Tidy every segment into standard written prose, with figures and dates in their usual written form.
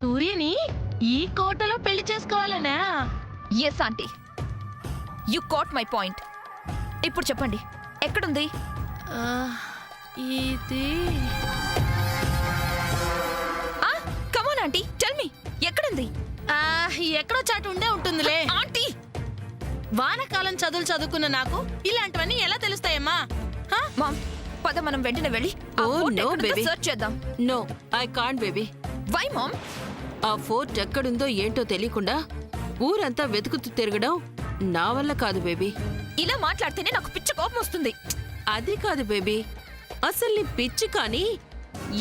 సూర్యని ఈ కోటలో పెళ్లి చేసుకోవాలనా? Yes aunty, you caught my point. ఇప్పుడు చెప్పండి, ఎక్కడుంది? ఇది కమాన్ ఆంటీ, టెల్ మీ, ఎక్కడుంది? ఎక్కడో చాటు ఉండే ఉంటుందిలే. ఆంటీ, వానకాలం చదువులు చదువుకున్న నాకు ఇలాంటివన్నీ ఎలా తెలుస్తాయమ్మా? మామ్, పద మనం వెంటనే వెళ్ళి సర్చ్ చేద్దాం. No, I can't baby. Why mom? ఆ ఫోర్ట్ ఎక్కడుందో ఏంటో తెలియకుండా ఊరంతా వెతుకుతూ తిరగడం నా వల్ల కాదు బేబీ. ఇలా మాట్లాడితేనే నాకు పిచ్చ కోపం వస్తుంది. అది కాదు బేబీ, అసలు నీ పిచ్చి కానీ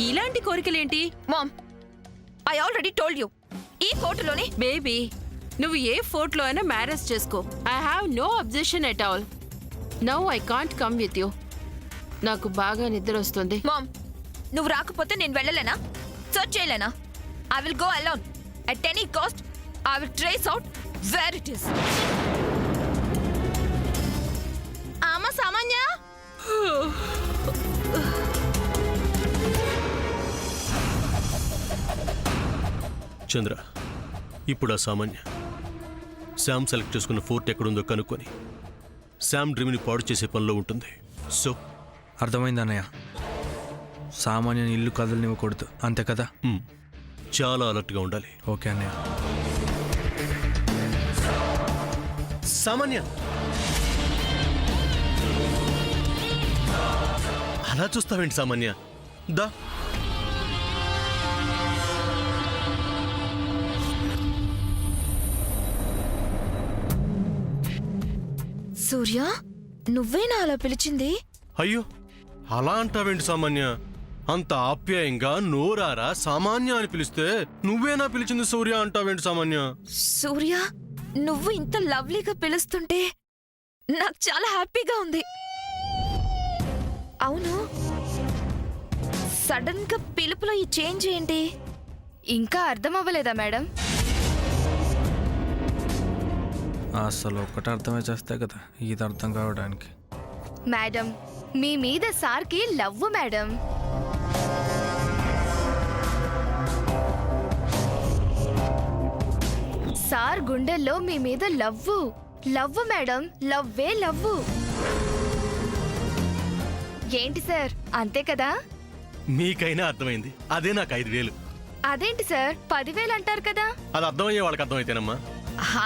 ఇలాంటి కోరికలేంటి? Mom, I already told you, ఈ కోర్టులోనే. బేబీ, నువ్వు ఏ ఫోర్ట్ లో అయినా మ్యారేజ్ చేసుకో. I have no objection at all. Now I can't come with you. నాకు బాగా నిద్ర వస్తుంది. మామ్, నువ్వు రాకపోతే నేను వెళ్ళలేనా? సర్చ్ చేయలేనా? I will go alone. At any cost I will trace out where it is. అమ్మ సామాన్య, చంద్ర, ఇప్పుడు ఆ సామాన్య శామ్ సెలెక్ట్ చేసుకున్న ఫోర్ట్ ఎక్కడుందో కనుక్కొని శామ్ డ్రీమ్ని పాడు చేసే పనిలో ఉంటుంది. సో అర్థమైంది అన్నయ్య, సామాన్య ఇల్లు కదలనివ్వకూడదు, అంతే కదా? చాలా అలర్ట్గా ఉండాలి. ఓకే అన్నయ్య. సామాన్య, అలా చూస్తావేంటి సామాన్య? దా. సూర్య, నువ్వేనా అలా పిలిచింది? అయ్యో, అలా అంటావేంటి సామాన్య? అంత ఆప్యాయంగా నోరారా సామాన్య అని పిలిస్తే నువ్వేనా పిలిచింది సూర్య అంటావేంటి సామాన్య? సూర్య, నువ్వు ఇంత లవ్లీగా పిలుస్తుంటే నాకు చాలా హ్యాపీగా ఉంది. అవును, సడన్ గా పిలుపులో ఈ చేంజ్ ఏంటి? ఇంకా అర్థం అవ్వలేదా మేడం? అసలు ఒక్కటి అర్థమే చేస్తే కదా ఇది అర్థం కావడానికి. మేడం, మీ మీద సార్కి లవ్ మేడం. సార్ గుండెల్లో మీ మీద లవ్వు. లవ్ మేడం, లవ్వే లవ్వు. ఏంటి సార్, అంతే కదా? మీకైనా అర్థమైంది. అదే నాకు 5,000. అదేంటి సార్ 10,000 అంటారు కదా? అది అర్థమయ్యే వాళ్ళకి అర్థమైతేనమ్మా.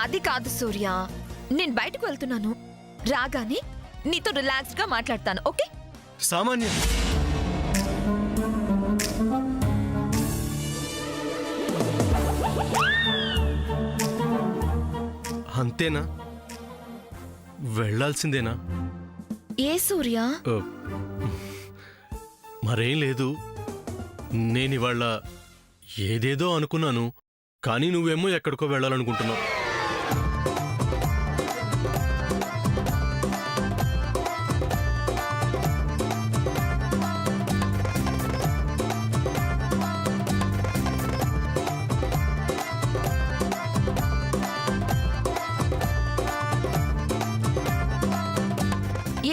అది కాదు సూర్య, నేను బయటకు వెళ్తున్నాను, రాగానే నీతో రిలాక్స్డ్ గా మాట్లాడతాను, ఓకే? సామాన్య, అంతేనా? వెళ్ళాల్సిందేనా? ఏ సూర్య? మరేం లేదు, నేనివాళ్ళ ఏదేదో అనుకున్నాను, కానీ నువ్వేమో ఎక్కడికో వెళ్ళాలనుకుంటున్నావు.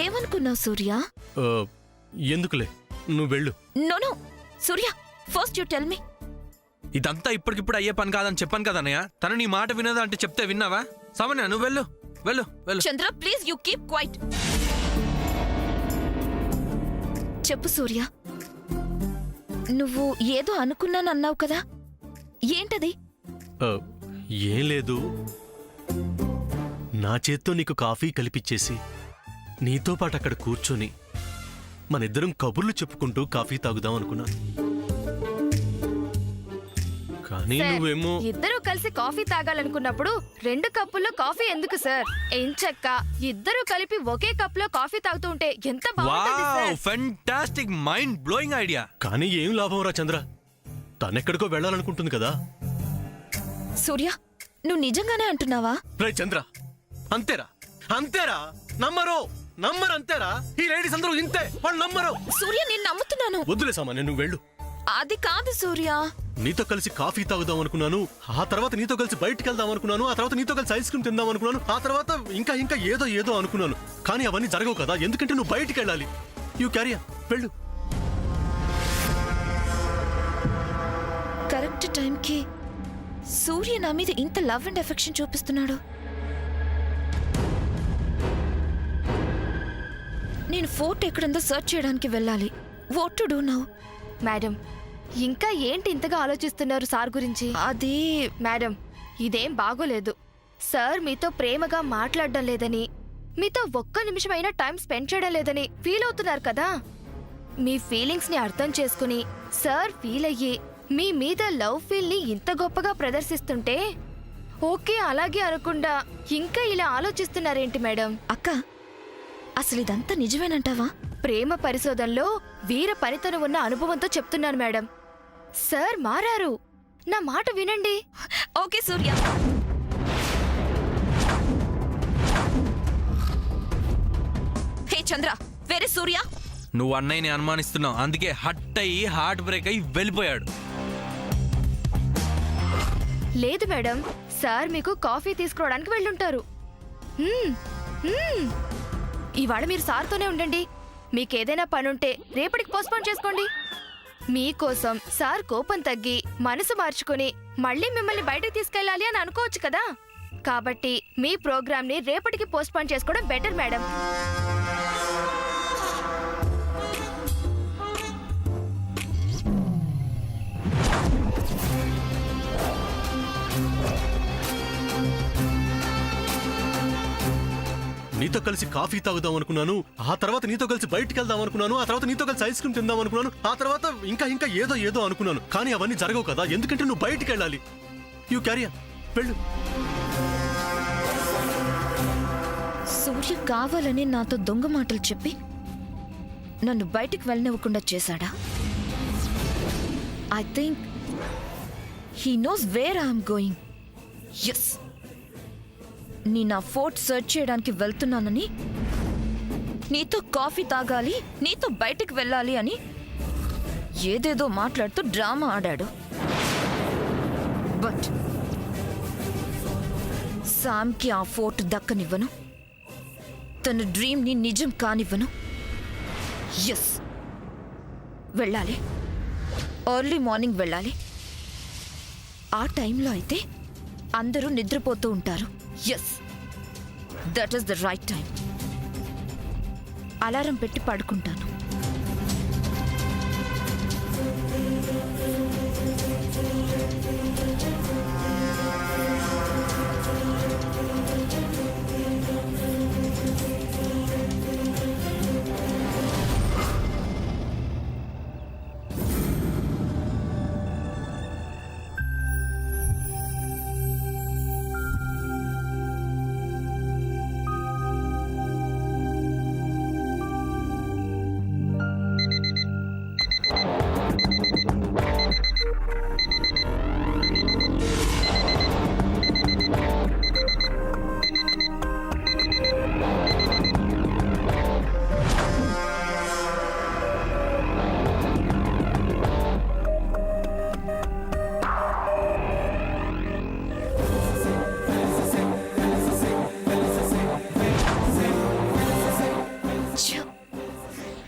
ఏమనుకున్నావు సూర్య? ఎందుకులే, నువ్వు వెళ్ళు. No Surya, first you tell me. ఇదంతా ఇప్పటికిప్పుడు అయ్యే పని కాదని చెప్పాను కదా అన్నయ్య. తను నీ మాట వినదా అంటే చెప్తే విన్నావా? సామాన్య, నువ్వు వెళ్ళు వెళ్ళు వెళ్ళు. చంద్ర, ప్లీజ్ యు కీప్ క్వైట్. చెప్పు సూర్య, నువ్వు ఏదో అనుకున్నానన్నావు కదా, ఏంటది? ఏం లేదు, నా చేత్తో నీకు కాఫీ కలిపిచ్చేసి నీతో పాటు అక్కడ కూర్చొని మనిద్దరం కబుర్లు చెప్పుకుంటూ కాఫీ తాగుదాం అనుకున్నాను. కానీ నువ్వేమో ఇద్దరు కలిసి కాఫీ తాగాలనుకున్నప్పుడు 2 కప్పుల్లో కాఫీ ఎందుకు సార్? ఎంచక్క ఇద్దరు కలిపి ఒకే కప్పులో కాఫీ తాగుతూ ఉంటే ఎంత బాగుంటుంది wow, sir. Fantastic, mind blowing idea. కానీ ఏం లాభం రా చంద్ర, తనెక్కడికో వెళ్ళాలనుకుంటుంది కదా. సూర్య, నువ్వు నిజంగానే అంటున్నావా? రే చంద్ర, అంతేరా అంతేరా, నమ్మరు అంతేరా. ఈ లేడీస్ అందరూ ఇంతే, వాళ్ళు నమ్మరు. సూర్య, నేను నమ్ముతున్నాను. వద్దులే సామాన్య, నువ్వు వెళ్ళు. అది కాదు సూర్య, నీతో కలిసి కాఫీ తాగుదాం అనుకున్నాను, ఆ తర్వాత నీతో కలిసి బయటికి వెళ్దాం అనుకున్నాను, ఆ తర్వాత నీతో కలిసి ఐస్ క్రీమ్ తిందాం అనుకున్నాను, ఆ తర్వాత ఇంకా ఇంకా ఏదో అనుకున్నాను. కానీ అవన్నీ జరగవు కదా, ఎందుకంటే నువ్వు బయటికి వెళ్ళాలి. యూ క్యారీ, వెళ్ళు. కరెక్ట్ టైంకి సూర్య నా మీద ఇంత లవ్ అండ్ ఎఫెక్షన్ చూపిస్తున్నాడు. నేను ఫోర్ట్ ఎక్కడుందో సర్చ్ చేయడానికి వెళ్ళాలి. What to do now? Madam, ఇంకా ఏంటి ఇంతగా ఆలోచిస్తున్నారు సార్ గురించి? అది మేడం, ఇదేం బాగోలేదు. సార్ మీతో ప్రేమగా మాట్లాడడం లేదని, మీతో ఒక్క నిమిషమైనా టైం స్పెండ్ చేయడం లేదని ఫీల్ అవుతున్నారు కదా. మీ ఫీలింగ్స్ ని అర్థం చేసుకుని సార్ ఫీల్ అయ్యి మీ మీద లవ్ ఫీల్ ని ఇంత గొప్పగా ప్రదర్శిస్తుంటే ఓకే అలాగే అనకుండా ఇంకా ఇలా ఆలోచిస్తున్నారేంటి మేడం? అక్క, అసలు ఇదంతా నిజమేనంటావా? ప్రేమ పరిశోధనలో వీర పనితనం ఉన్న అనుభవంతో చెప్తున్నాను మేడం. సార్ మారారు. నా మాట వినండి. ఓకే సూర్య. హే చంద్ర, వేరే సూర్య. నువ్వు అన్నయ్యని అనుమానిస్తున్నావు, అందుకే హట్ అయ్యి హార్ట్ బ్రేక్ అయ్యి వెళ్ళిపోయాడు. లేదు మేడం, సార్ మీకు కాఫీ తీసుకురావడానికి వెళ్ళుంటారు. ఇవాళ మీరు సార్తోనే ఉండండి. మీకేదైనా పనుంటే రేపటికి పోస్ట్పోన్ చేసుకోండి. మీకోసం సార్ కోపం తగ్గి మనసు మార్చుకుని మళ్ళీ మిమ్మల్ని బయటకు తీసుకెళ్ళాలి అని అనుకోవచ్చు కదా. కాబట్టి మీ ప్రోగ్రామ్ని రేపటికి పోస్ట్పోన్ చేసుకోవడం బెటర్ మేడం. నీతో కలిసి కాఫీ తాగుదాం అనుకున్నాను, ఆ తర్వాత నీతో కలిసి బయటికి వెళ్దాం అనుకున్నాను, ఆ తర్వాత నీతో కలిసి ఐస్ క్రీమ్ తిందాం అనుకున్నాను, ఆ తర్వాత ఇంకా ఏదో అనుకున్నాను. కానీ అవన్నీ జరగవు కదా, ఎందుకంటే నువ్వు బయటికి వెళ్ళాలి. యూ క్యారీ వెళ్ళు. సూర్య కావాలని నాతో దొంగ మాటలు చెప్పి నన్ను బయటికి వెళ్ళనివ్వకుండా చేశాడా? I think he knows where I'm going. Yes, నీ నా ఫోర్ట్ సర్చ్ చేయడానికి వెళ్తున్నానని, నీతో కాఫీ తాగాలి, నీతో బయటికి వెళ్ళాలి అని ఏదేదో మాట్లాడుతూ డ్రామా ఆడాడు. బట్ శామ్కి ఆ ఫోర్ట్ దక్కనివ్వను, తన డ్రీమ్ని నిజం కానివ్వను. ఎస్, వెళ్ళాలి. ఎర్లీ మార్నింగ్ వెళ్ళాలి. ఆ టైంలో అయితే అందరూ నిద్రపోతూ ఉంటారు. Yes, that is the right time. Alarm పెట్టి పడుకుంటాను.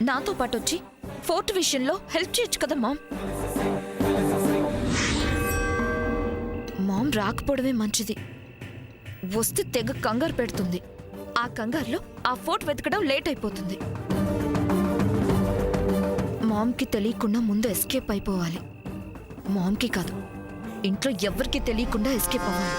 నాతో పాటు వచ్చి ఫోర్ట్ విషయంలో హెల్ప్ చేయొచ్చు కదా మామ్. మామ్ రాకపోవడమే మంచిది. వస్తే తెగ కంగారు పెడుతుంది. ఆ కంగారులో ఆ ఫోర్ట్ వెతకడం లేట్ అయిపోతుంది. మామ్కి తెలియకుండా ముందు ఎస్కేప్ అయిపోవాలి. మామ్కి కాదు, ఇంట్లో ఎవ్వరికి తెలియకుండా ఎస్కేప్ అవ్వాలి.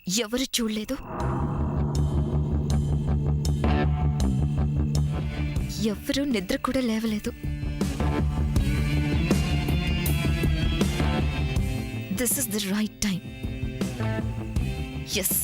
ఎవరు చూడలేదు, ఎవరు నిద్ర కూడా లేవలేదు. This is the right time. Yes,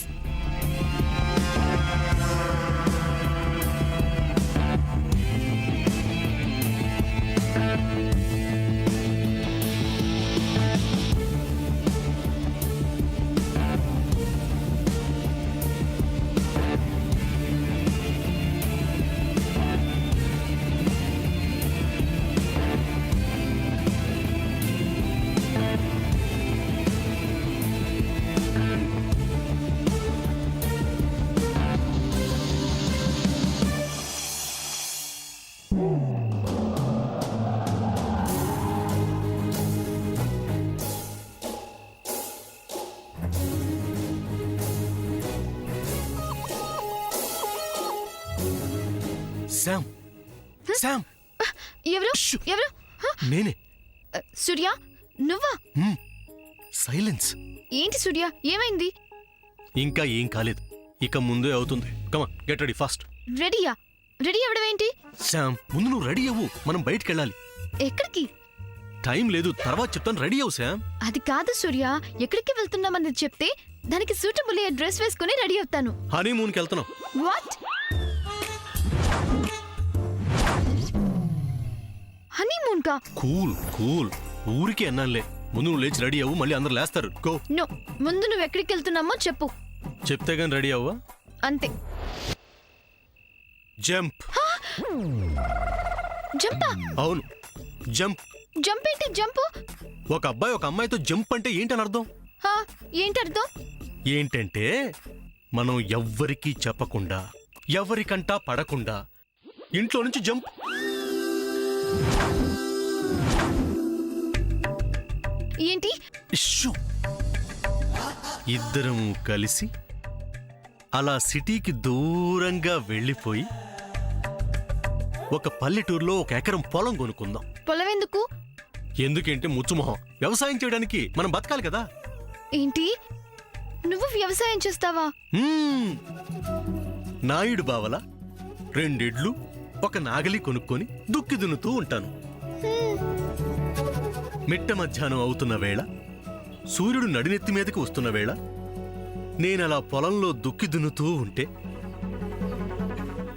Sam, Sam, ఎవరు షూ. ఎవరు హ? నేనే. సూర్య, నువ్వా? సైలెన్స్. ఏంటి సూర్య, ఏమైంది? ఇంకా ఏం కాలేదు, ఇక ముందే అవుతుంది. కమా, గెట్ రెడీ ఫాస్ట్. రెడీయా? రెడీ అవ్వడం ఏంటి? శామ్, ముందు నువ్వు రెడీ అవ్వు, మనం బయటికి వెళ్ళాలి. ఎక్కడికి? టైం లేదు, తర్వాత చెప్తాను. రెడీ అవ్వు శామ్. అది కాదు సూర్య, ఎక్కడికి వెళ్తున్నామన్నది చెప్తే దానికి సూటబుల్ అయ్యే డ్రెస్ వేసుకుని రెడీ అవుతాను. హనీమూన్కి వెళ్తున్నాం. వాట్? హనీమూన్ కా? కూల్ కూల్, ఊరికి అన్నానులే. ముందు నువ్వు లేచి రెడీ అవ్వు, మళ్ళీ అందరు లేస్తారు. గో. నో, ముందు నువ్వు ఎక్కడికి వెళ్తున్నామో చెప్పు. చెప్తే గాని రెడీ అవ్వా? అంతే. జంప్. జంపా? అవును, జంప్. జంప్ ఏంటి జంపు? ఒక అబ్బాయి ఒక అమ్మాయితో జంప్ అంటే ఏంటని అర్థం? హా, ఏంటి అర్థం? ఏంటంటే మనం ఎవ్వరికీ చెప్పకుండా, ఎవరికంటా పడకుండా ఇంట్లో నుంచి జంప్. ఏంటి? ఇష్యూ. ఇద్దరం కలిసి అలా సిటీకి దూరంగా వెళ్ళిపోయి ఒక పల్లెటూరులో 1 ఎకరం పొలం కొనుక్కుందాం. పొలం ఎందుకు? ఎందుకంటే ముచ్చుమొహం, వ్యవసాయం చేయడానికి మనం బతకాలి కదా. ఏంటి, నువ్వు వ్యవసాయం చేస్తావా? మ్మ్. నాయుడు బావల 2 ఎడ్లు, 1 నాగలి కొనుక్కొని దుక్కి దున్నుతూ ఉంటాను. మిట్ట మధ్యాహ్నం అవుతున్న వేళ, సూర్యుడు నడినెత్తి మీదకి వస్తున్న వేళ, నేనలా పొలంలో దుక్కి దున్నుతూ ఉంటే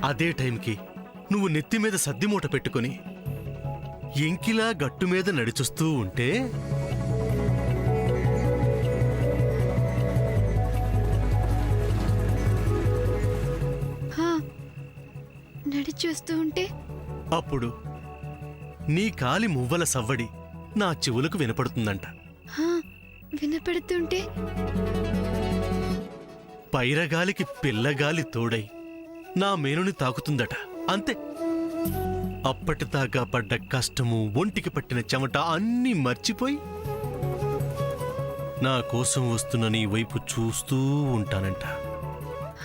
అదే టైంకి నువ్వు నెత్తి మీద సద్దిమూట పెట్టుకుని ఎంకిలా గట్టు మీద నడిచొస్తూ ఉంటే హా, నడిచొస్తూ ఉంటే? అప్పుడు నీ కాలి మువ్వల సవ్వడి నా చెవులకు వినపడుతుందంట. హా, వినపడుతుంటే? పైరగాలికి పిల్లగాలి తోడై నా మేనుని తాకుతుందట. అంతే. అప్పటిదాకా పడ్డ కష్టము, ఒంటికి పట్టిన చెమట అన్నీ మర్చిపోయి నా కోసం వస్తున్న నీ వైపు చూస్తూ ఉంటానంట.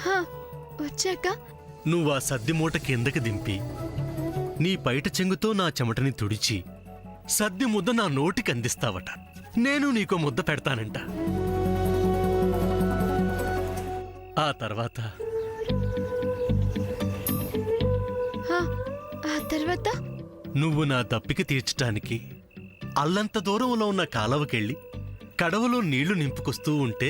హా, వచ్చాక? నువ్వు ఆ సద్ది మూట కిందకి దింపి నీ పైట చెంగుతో నా చెమటని తుడిచి సద్ది ముద్ద నా నోటికి అందిస్తావట. నేను నీకో ముద్ద పెడతానంట. ఆ తర్వాత హా, ఆ తర్వాత? నువ్వు నా దప్పిక తీర్చటానికి అల్లంత దూరంలో ఉన్న కాలవకెళ్ళి కడవలో నీళ్లు నింపుకొస్తూ ఉంటే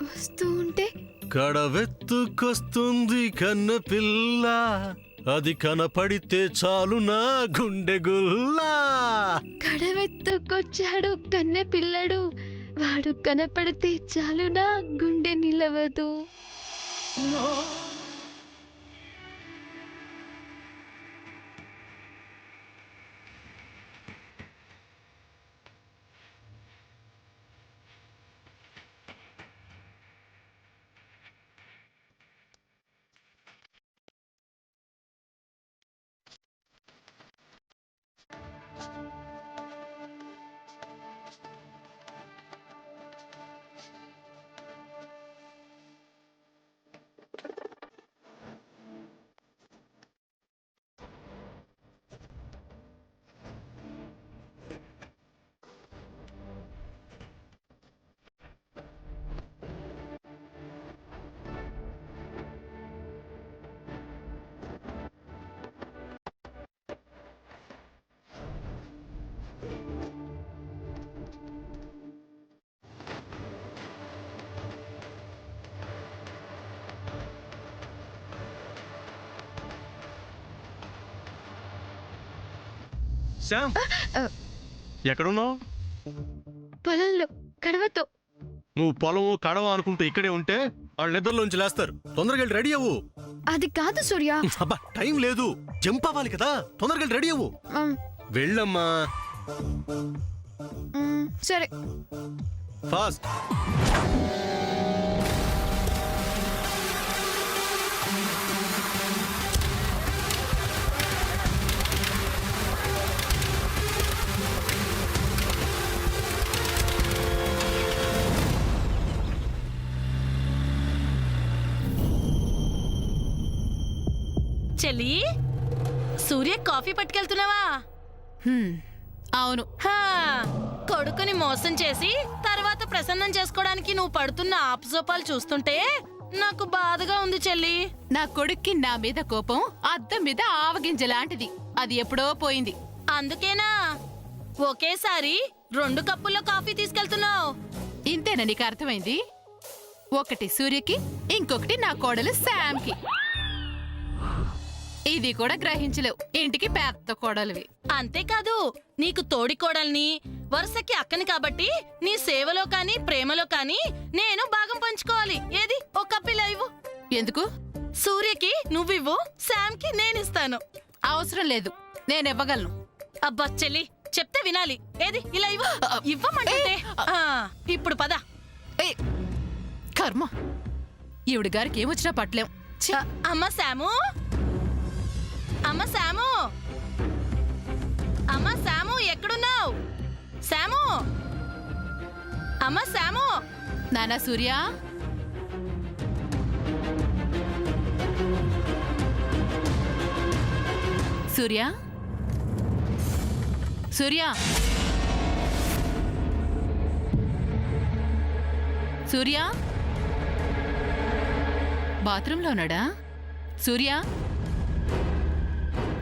వస్తూ ఉంటే? కడవెత్తుకొస్తుంది కన్న పిల్ల, అది కనపడితే చాలు నా గుండె గుల్లా. కడవెత్తుకొచ్చాడు కన్నె పిల్లడు, వాడు కనపడితే చాలు నా గుండె నిలవదు. శ్యామ్ ఎక్కడున్నావు? పొలంలో కడవతో. నువ్వు పొలం కడవ అనుకుంటూ ఇక్కడే ఉంటే వాళ్ళు నిద్రలోంచి లేస్తారు. తొందరగా వెళ్ళి రెడీ అవ్వు. అది కాదు సూర్య. అబ్బా టైం లేదు, జంప్ అవ్వాలి కదా. తొందరగా వెళ్ళి రెడీ అవ్వు. వెళ్ళమ్మా. సరే. ఫాస్ట్. చెల్లి, సూర్య కాఫీ పట్టుకెళ్తున్నావా? అవును. హా, కొడుకుని మోసం చేసి తర్వాత ప్రసన్నం చేసుకోవడానికి నువ్వు పడుతున్న ఆపసోపాలు చూస్తుంటే నాకు బాధగా ఉంది చెల్లి. నా కొడుక్కి నా మీద కోపం అద్దం మీద ఆవగింజ లాంటిది. అది ఎప్పుడో పోయింది. అందుకేనా ఒకేసారి 2 కప్పుల్లో కాఫీ తీసుకెళ్తున్నావు? ఇంతేనా నీకు అర్థమైంది? ఒకటి సూర్యకి, ఇంకొకటి నా కోడలు శామ్కి. ఇది కూడా గ్రహించలేవు. ఇంటికి పెద్ద కోడలివి. అంతేకాదు, నీకు తోడి కోడల్ని, వరుసకి అక్కని కాబట్టి నీ సేవలో కాని ప్రేమలో కాని నేను భాగం పంచుకోవాలి. ఏది ఒక కప్పిలా ఇవ్వు. ఎందుకు? సూర్యకి నువ్వివ్వు, శామ్కి నేనిస్తాను. అవసరం లేదు, నేనివ్వగలను. అబ్బా చెల్లి, చెప్తే వినాలి. ఏది ఇలా ఇవ్వు. ఇవ్వమంటే ఇప్పుడు పద. ఏయ్, కర్మ, ఈవిడ గారికి ఏమొచ్చినా పట్లేం. ఛీ. అమ్మ శాము, అమ్మ శాము, అమ్మ శాము ఎక్కడున్నావు? శాము, అమ్మ శాము. నానా సూర్య, సూర్య, సూర్య, సూర్య, బాత్రూంలో ఉన్నాడా? సూర్య,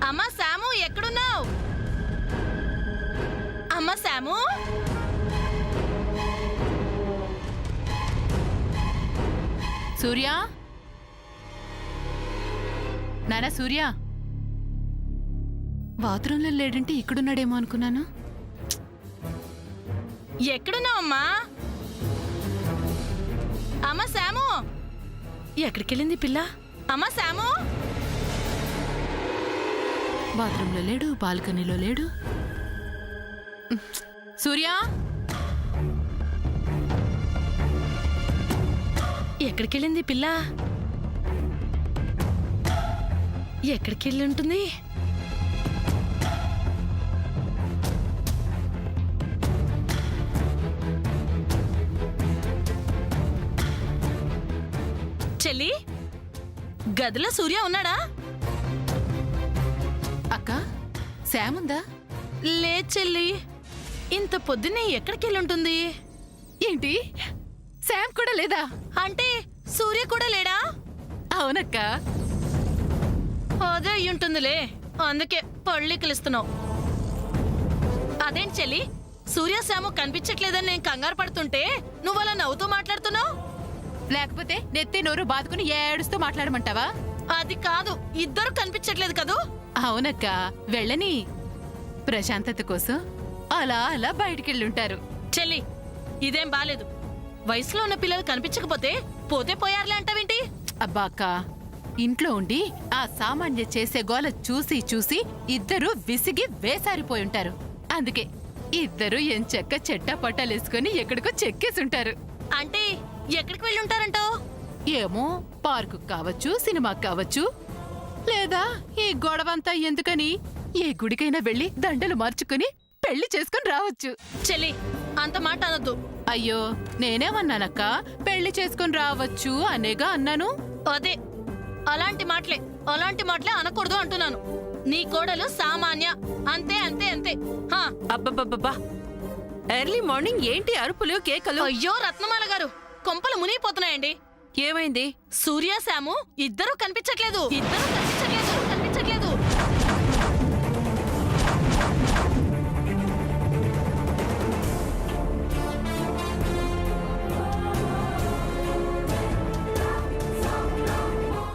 అమ్మ శాము ఎక్కడున్నావు? అమ్మ శాము, సూర్య, నానా సూర్య. బాత్రూంలో లేడంటే ఇక్కడున్నాడేమో అనుకున్నాను. ఎక్కడున్నావమ్మా? అమ్మ శాము, ఎక్కడికెళ్ళింది పిల్ల? అమ్మ శాము. బాత్రూంలో లేడు, బాల్కనీలో లేడు. సూర్య, ఎక్కడికెళ్ళింది పిల్ల? ఎక్కడికెళ్ళి ఉంటుంది? చెల్లి, గదిలో సూర్య ఉన్నాడా? అక్క, శామ్ ఉందా? లే చెల్లి, ఇంత పొద్దున్నే ఎక్కడికెళ్ళుంటుంది? ఏంటి, శామ్ కూడా లేదా? అంటే సూర్య కూడా లేడా? అవునక్క. అదే అయ్యుంటుందిలే, అందుకే పళ్ళికిలిస్తున్నావు. అదేంటి చెల్లి, సూర్య శాము కనిపించట్లేదని నేను కంగారు పడుతుంటే నువ్వు అలా నవ్వుతూ మాట్లాడుతున్నావు? లేకపోతే నెత్తి నోరు బాదుకుని ఏడుస్తూ మాట్లాడమంటావా? అది కాదు, ఇద్దరు కనిపించట్లేదు కదూ. అవునక్క, వెళ్ళని. ప్రశాంతత కోసం అలా అలా బయటికెళ్ళుంటారు. చెల్లి, ఇదేం బాలేదు. వయసులో ఉన్న పిల్లలు కనిపించకపోతే పోతే పోయారులే అంటావేంటి? అబ్బా అక్క, ఇంట్లో ఉండి ఆ సామాన్య చేసే గోల చూసి చూసి ఇద్దరు విసిగి వేసారిపోయుంటారు. అందుకే ఇద్దరు ఎంచక్క చెట్టా పట్టాలేసుకుని ఎక్కడికో చెక్కేసుంటారు. అంటే ఎక్కడికి వెళ్ళి ఉంటారంటావు? ఏమో, పార్కు కావచ్చు, సినిమాకి కావచ్చు, లేదా ఈ గొడవంతా ఎందుకని ఏ గుడికైనా వెళ్ళి దండలు మార్చుకుని పెళ్లి చేసుకుని రావచ్చు. చెల్లి, అంత మాట అనొద్దు. అయ్యో, నేనేమన్నానక్క? పెళ్లి చేసుకుని రావచ్చు అనేగా అన్నాను. అదే, అలాంటి మాటలే అనకూడదు అంటున్నాను. నీ కోడలు సామాన్య, అంతే అంతే అంతే. హా. అబ్బబ్బబ్బా, ఎర్లీ మార్నింగ్ ఏంటి అరుపులు కేకలు? అయ్యో రత్నమాల గారు, కొంపలు మునిగిపోతున్నాయండి. ఏమైంది? సూర్య శాము ఇద్దరూ కనిపించట్లేదు.